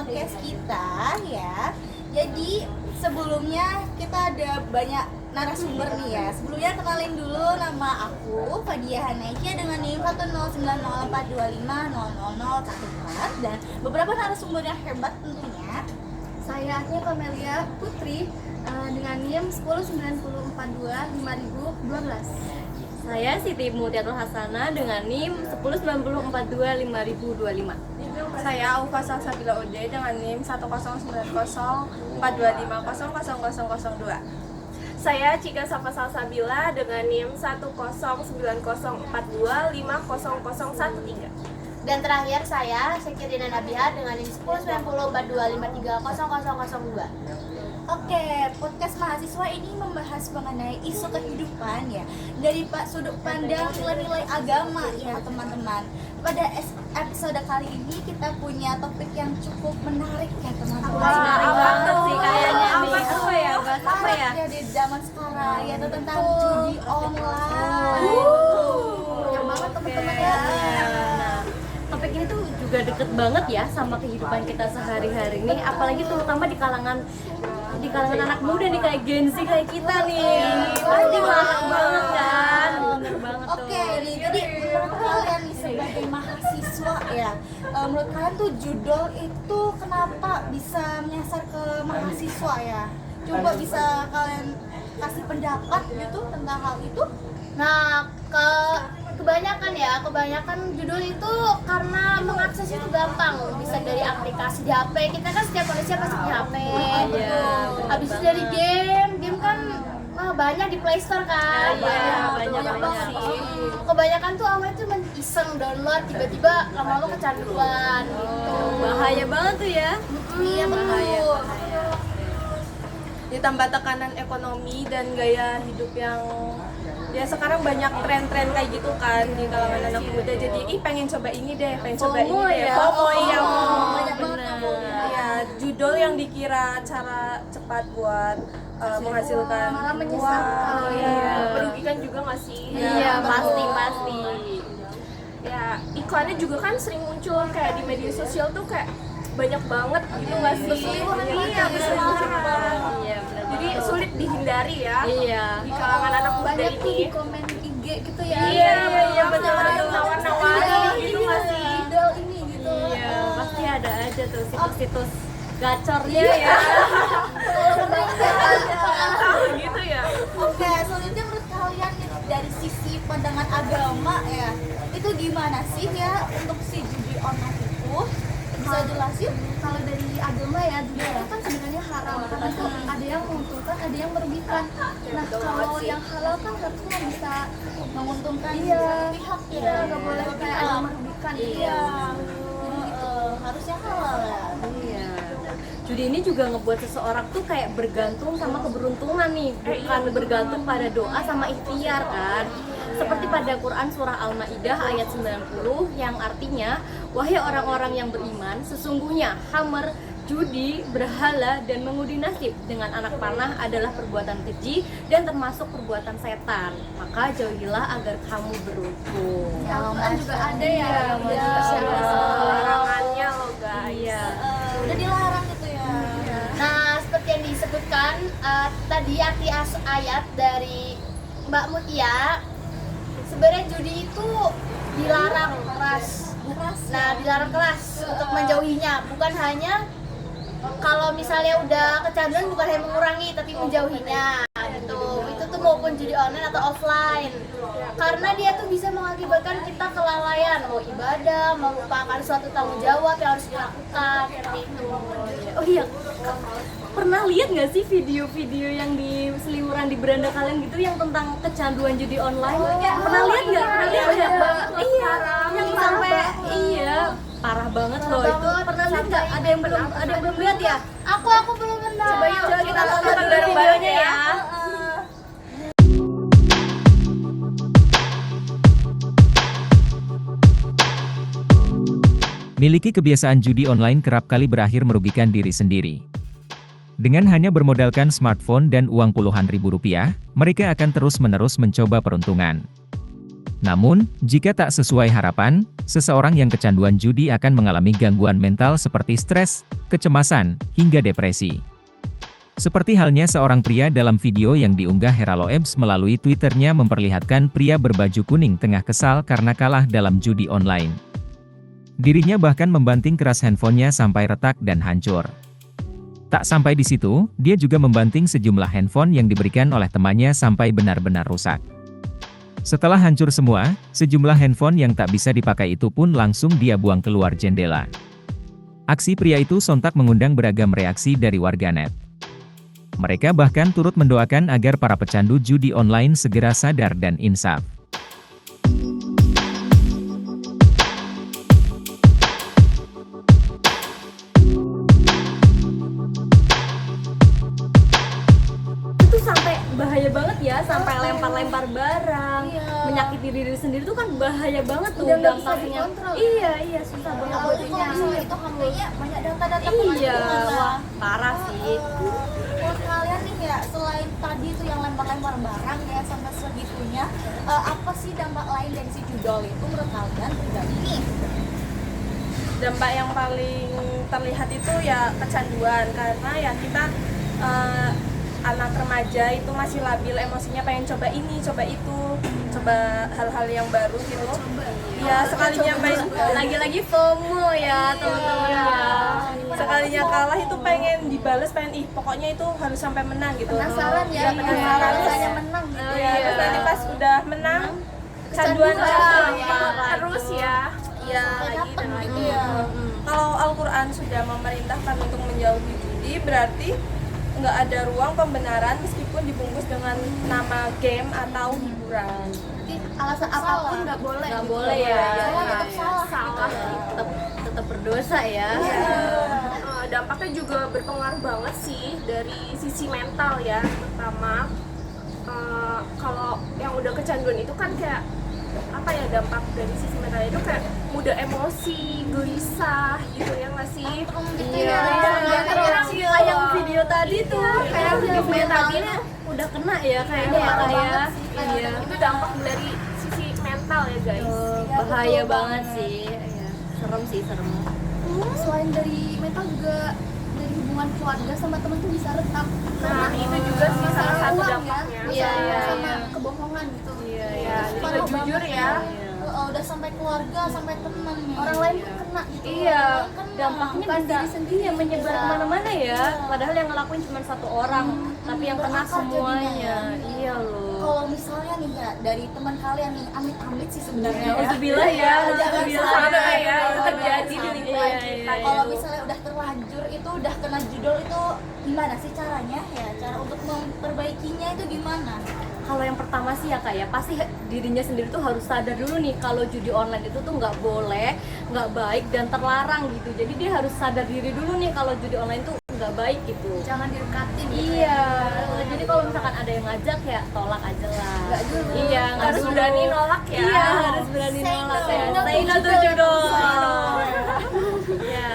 podcast kita ya. Jadi sebelumnya kita ada banyak narasumber nih ya. Sebelumnya kenalin dulu, nama aku Fadia Hanaisya dengan NIM 10904250001 dan beberapa narasumber yang hebat tentunya. Saya Atnya Kamelia Putri dengan NIM 1090425.012. Saya Siti Mutiatul Hasana dengan NIM 1090425.025. Saya Aufa Salsabila Ode dengan NIM 1090425000002. Saya Cika Safa Salsabila dengan NIM 1090425000113. Dan terakhir saya Syekirina Nabiha dengan NIM 1090425530002. Oke, podcast mahasiswa ini membahas mengenai isu kehidupan ya dari sudut pandang nilai-nilai agama ya teman-teman. Pada episode kali ini kita punya topik yang cukup menarik ya teman-teman. Apa tuh sih kayaknya nih? Apa ya di zaman sekarang yaitu tentang judi online. Yang banget teman-teman ya. Nah, topik ini tuh juga deket banget ya sama kehidupan kita sehari-hari ini, apalagi terutama di kalangan anak muda nih kayak Gen Z kayak kita nih. Pasti marah banget kan? Bener banget tuh. Oke, nih jadi menurut kalian nih sebagai mahasiswa ya, menurut kalian tuh judul itu kenapa bisa menyasar ke mahasiswa ya? Coba bisa kalian kasih pendapat gitu tentang hal itu? Nah, kebanyakan judul itu karena mengakses itu gampang, bisa dari aplikasi di HP. Kita kan setiap manusia pasti punya HP. Habis itu dari game kan banyak di Play Store kan. Banyak sih. Kebanyakan tuh awalnya tuh iseng download, tiba-tiba lama-lama kecanduan gitu. Bahaya banget tuh ya. Iya betul. Ditambah tekanan ekonomi dan gaya hidup yang ya sekarang banyak tren-tren kayak gitu kan di kalangan anak muda, jadi pengen coba ini deh, pengen coba ini deh. FOMO ya, Banyak banget ya judul yang dikira cara cepat buat menghasilkan malah menyesatkan. iya, merugikan juga nggak sih? Iya, pasti. Ya iklannya juga kan sering muncul kayak di media sosial tuh kayak banyak banget gitu nggak sih? Iya, berseliweran. Iya, benar. Jadi sulit dihindari ya. Iya. Di kalangan anak muda Banyak tuh ini. di komen IG gitu ya. Iya, betul. Nawar-nawarin gitu nggak sih? Idol ini gitu. Iya, pasti ada aja tuh situs-situs gacornya ya. Gitu ya. Oke, selanjutnya menurut kalian nih, dari sisi pandangan agama ya, itu gimana sih ya untuk si judi online itu? Bisa jelasin? Kalau dari agama ya, judi itu kan sebenarnya haram. Karena tuh ada yang menguntungkan, ada yang merugikan. Nah, kalau yang halal kan harusnya bisa Menguntungkan pihak ya? Iya, nggak boleh kayak ada merugikan. Iya. Harusnya halal ya. Iya. Judi ini juga ngebuat seseorang tuh kayak bergantung sama keberuntungan nih, bukan bergantung pada doa sama ikhtiar kan. Seperti pada Quran surah Al-Maidah ayat 90 yang artinya, wahai orang-orang yang beriman, sesungguhnya hammer, judi, berhala, dan mengundi nasib dengan anak panah adalah perbuatan keji dan termasuk perbuatan setan. Maka jauhilah agar kamu beruntung. Ya, Al-Quran juga ada ya. Larangannya loh guys. Iya. Udah dilarang gitu ya. Nah, seperti yang disebutkan tadi arti ayat dari Mbak Mutia, sebenarnya judi itu dilarang keras. Nah, dilarang keras untuk menjauhinya, bukan hanya kalau misalnya udah kecanduan bukan hanya mengurangi tapi menjauhinya gitu. Itu tuh maupun judi online atau offline. Karena dia tuh bisa mengakibatkan kita kelalaian, mau ibadah, melupakan suatu tanggung jawab yang harus dilakukan seperti itu. Oh iya, pernah lihat nggak sih video-video yang di seliweran di beranda kalian gitu yang tentang kecanduan judi online? Pernah lihat nggak? Pernah lihat nggak? Iya, yang sampai parah banget loh itu. Pernah lihat nggak? Ada yang belum lihat ya? Aku belum pernah. Coba kita tonton bareng-bareng ya. Miliki kebiasaan judi online kerap kali berakhir merugikan diri sendiri. Dengan hanya bermodalkan smartphone dan uang puluhan ribu rupiah, mereka akan terus-menerus mencoba peruntungan. Namun, jika tak sesuai harapan, seseorang yang kecanduan judi akan mengalami gangguan mental seperti stres, kecemasan, hingga depresi. Seperti halnya seorang pria dalam video yang diunggah Heraloebs melalui Twitternya memperlihatkan pria berbaju kuning tengah kesal karena kalah dalam judi online. Dirinya bahkan membanting keras handphonenya sampai retak dan hancur. Tak sampai di situ, dia juga membanting sejumlah handphone yang diberikan oleh temannya sampai benar-benar rusak. Setelah hancur semua, sejumlah handphone yang tak bisa dipakai itu pun langsung dia buang keluar jendela. Aksi pria itu sontak mengundang beragam reaksi dari warganet. Mereka bahkan turut mendoakan agar para pecandu judi online segera sadar dan insaf. Itu sampai bahaya banget ya, sampai lempar-lempar barang, menyakiti diri sendiri tuh kan bahaya banget tuh Udah nggak bisa dampaknya. dikontrol. Iya, susah banget Apalagi buat kalau misalnya itu HP-nya banyak data-data Iya, gimana? wah parah sih. Buat kalian nih ya, selain tadi itu yang lempar-lempar barang ya sampai segitunya, apa sih dampak lain dari si judol itu menurut kalian pribadi nih? Dampak yang paling terlihat itu ya kecanduan, karena ya kita anak remaja itu masih labil emosinya, pengen coba ini, coba itu, coba hal-hal yang baru gitu. Ya sekalinya pengen Lagi-lagi FOMO ya teman-teman ya. sekalinya kalah itu pengen dibales, pengen pokoknya itu harus sampai menang gitu. Penasaran ya, Penasaran rasanya menang gitu. Ya, terus nanti pas udah menang kecanduan terus ya. Ya, Dapet gitu. gitu ya. Kalau Al-Quran sudah memerintahkan untuk menjauhi judi, berarti nggak ada ruang pembenaran meskipun dibungkus dengan nama game atau hiburan. Jadi alasan apapun nggak boleh. Nggak gitu. boleh ya. Salah, tetap salah. Tetap berdosa ya. Dampaknya juga berpengaruh banget sih dari sisi mental ya. Pertama, kalau yang udah kecanduan itu kan kayak apa ya, dampak dari sisi mental itu kayak mudah emosi, gelisah gitu ya nggak sih? Iya, yang video tadi tuh kayak video tadi udah kena ya kayaknya ya kayak. Iya. Itu dampak dari sisi mental ya guys. Bahaya banget sih. Iya. Serem sih, serem. Selain dari mental juga dari hubungan keluarga sama teman tuh bisa retak. Nah, itu juga sih salah satu uang dampaknya. kan, Iya, sama kebohongan gitu. Iya, Ya, jadi Parah nggak jujur banget ya. Udah sampai keluarga, sampai teman nih. Orang lain pun kena gitu. Iya, dampaknya Bukan bisa diri sendiri yang menyebar kemana-mana ya. Padahal yang ngelakuin cuma satu orang, tapi yang kena berakar semuanya. jadinya ya. Iya loh. Kalau misalnya nih ya dari teman kalian nih, amit-amit sih sebenarnya ya. Alhamdulillah ya, Jangan alhamdulillah sampai ya, itu kalau terjadi di sampai. lingkungan Iya, kita. iya. Kalau misalnya udah terlanjur itu udah kena judul itu gimana sih caranya ya? Cara untuk memperbaikinya itu gimana? Kalau yang pertama sih ya kak ya, pasti dirinya sendiri tuh harus sadar dulu nih kalau judi online itu tuh nggak boleh, nggak baik dan terlarang gitu. Jadi dia harus sadar diri dulu nih kalau judi online tuh nggak baik gitu. Jangan didekatin gitu. Iya, jadi kalau misalkan ada yang ngajak ya tolak aja lah. Nggak dulu. Iya, nggak Harus dulu. berani nolak ya. Iya, harus berani Say nolak no. ya. No Say no to to judul. judul. Iya.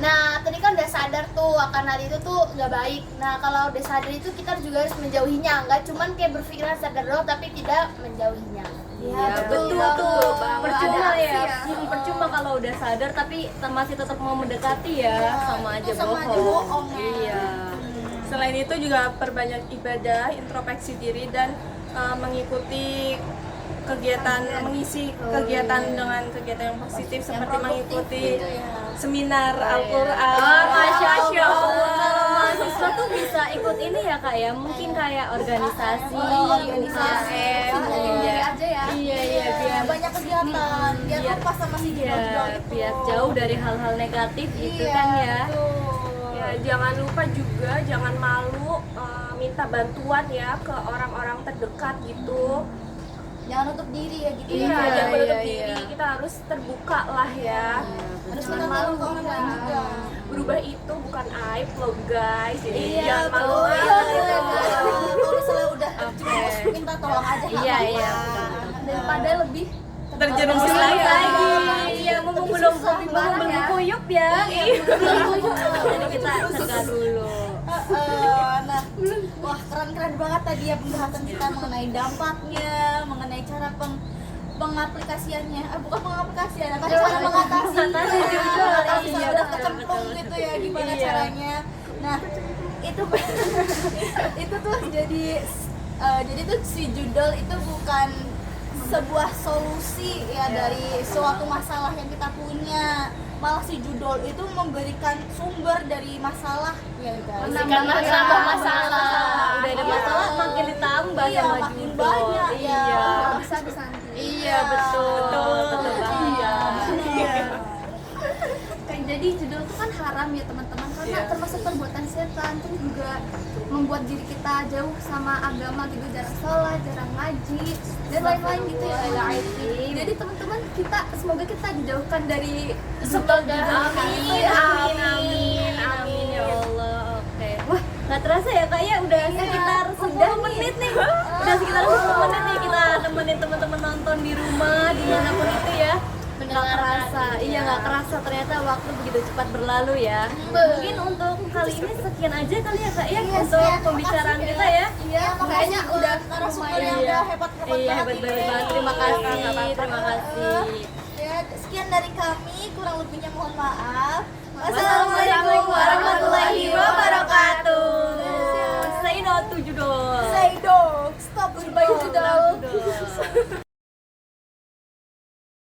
Nah, tadi kan udah sadar tuh akan hal itu tuh nggak baik. Nah, kalau udah sadar itu kita juga harus menjauhinya. Nggak cuman kayak berpikiran sadar doang, tapi tidak menjauhinya. Iya, betul tuh. Percuma ya. Percuma kalau udah sadar tapi masih tetap mau mendekati ya, sama aja sama aja bohong. bohong ya. Iya. Selain itu juga perbanyak ibadah, introspeksi diri dan mengikuti kegiatan, mengisi kegiatan dengan kegiatan yang positif seperti mengikuti seminar Al-Quran. Masya Allah. Mahasiswa tuh bisa ikut ini ya kak ya, mungkin kayak organisasi, organisasi, iya, aja ya. iya, biar banyak kegiatan biar Biar- lupa sama si iya, judul itu. biar jauh dari hal-hal negatif gitu Iya, kan ya. betul. Ya, jangan lupa juga jangan malu minta bantuan ya ke orang-orang terdekat gitu. Jangan nutup diri ya gitu Iya, ya. jangan menutup iya, diri. iya. Kita harus terbuka lah ya. Harus kita tahu ke orang lain juga. Berubah itu bukan aib loh guys. Jadi Iya, jangan malu. betul. ya. Kalau misalnya udah terjerumus minta tolong aja. Iya, iya. Daripada lebih Terjerumus Lagi, lagi. iya, mumpung belum kuyup ya. Jadi kita cegah dulu. Nah, Wah, keren-keren banget tadi ya pembahasan kita mengenai dampaknya, mengenai cara pengaplikasiannya. Bukan pengaplikasian, apa cara mengatasinya. Kalau misalnya udah kecemplung gitu ya, gimana caranya. Nah, itu tuh jadi tuh si judul itu bukan sebuah solusi ya dari suatu masalah yang kita punya, malah si judul itu memberikan sumber dari masalah ya guys. Menambah masalah. Udah ada masalah makin ditambah Iya, sama makin judul. banyak ya. Iya. bisa disanti. Iya, betul banget. Iya. Kayak jadi judul itu kan haram ya teman-teman, karena termasuk perbuatan setan, terus juga membuat diri kita jauh sama agama gitu, jarang sholat, jarang ngaji dan lain-lain gitu ya. Jadi teman-teman, semoga kita dijauhkan dari Semoga Amin ya Allah. Oke. Wah, nggak terasa ya Kak ya, udah sekitar 10 menit nih. Udah sekitar 10 menit nih kita nemenin teman-teman nonton di rumah dimanapun itu ya. Nggak kerasa, nggak kerasa ternyata waktu begitu cepat berlalu ya. Mungkin untuk kali ini sekian aja kali ya Kak ya untuk pembicaraan kita ya. Iya, kayaknya udah narasumber yang udah hebat Iya, hebat banget. Terima kasih. Ya, sekian dari kami, kurang lebihnya mohon maaf. Wassalamualaikum warahmatullahi wabarakatuh. Say no to judul. Say dog, stop goodbye judul.